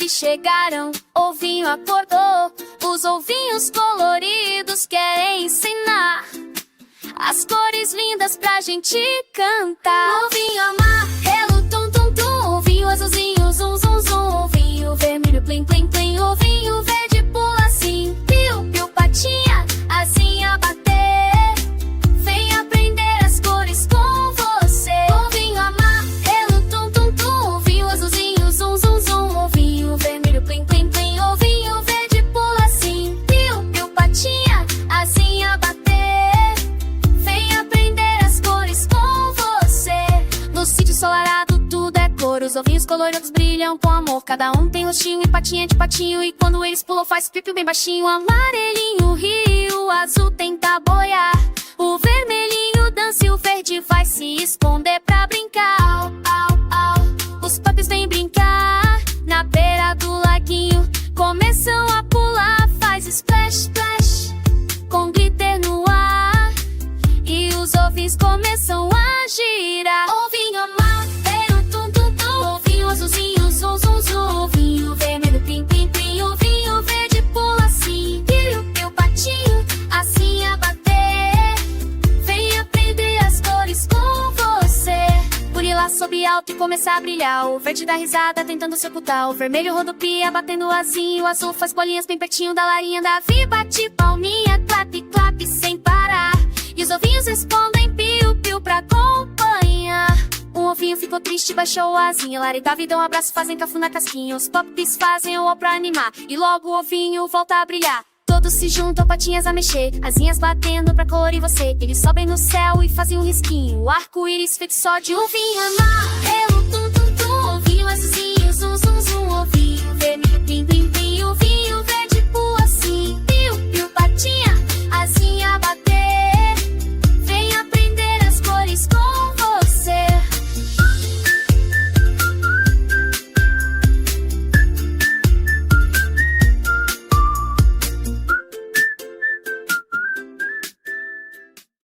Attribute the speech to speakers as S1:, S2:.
S1: ovinhos chegaram, ovinho acordou. Os ovinhos coloridos querem ensinar as cores lindas pra gente cantar. Ovinho amarelo, tum tum tum. Ovinho azulzinho, zum zum zum. Ovinho vermelho, plim plim plim. Ovinho verde pula assim, piu piu patinha, asinha bater. Vem aprender as cores com você. Ovinho amarelo, tum tum tum. Ovinho azulzinho, zum zum zum. Ovinho vermelho, plim plim plim. Ovinho verde pula assim, piu piu patinha, asinha bater. Vem aprender as cores com você. No sítio ensolarado tudo é cor. Os ovinhos coloridos brilham com amor. Cada um tem rostinho e patinha de patinho. E quando eles pulam faz piu-piu bem baixinho. Amarelinho ri, o azul tenta boiar. O vermelhinho dança e o verde vai se esconder pra brincar. Au, au, au. Os papis vêm brincar na beira do laguinho. Começam a pular, faz splash, splash, com glitter no ar. E os ovinhos começam a girar. Ovinho amarelo, tum tum tum. Ovinho azulzinho, zum zum zum. Ovinho vermelho, plim plim plim. Ovinho verde pula assim, piu piu patinho, assim a bater. Vem aprender as cores com você. Burilar sobe alto e começar a brilhar. O verde dá risada tentando se ocultar. O vermelho rodopia batendo asinho. O azul faz bolinhas bem pertinho da larinha. Davi bate palminha, clap clap sem parar. E os ovinhos respondem piu piu pra acompanhar. Um ovinho ficou triste, baixou a asinha. Lara e Davi dão um abraço, fazem cafu na casquinha. Os popis fazem o ó pra animar. E logo o ovinho volta a brilhar. Todos se juntam, patinhas a mexer, asinhas batendo pra cor e você. Eles sobem no céu e fazem um risquinho. O arco-íris feito só de ovinho amar.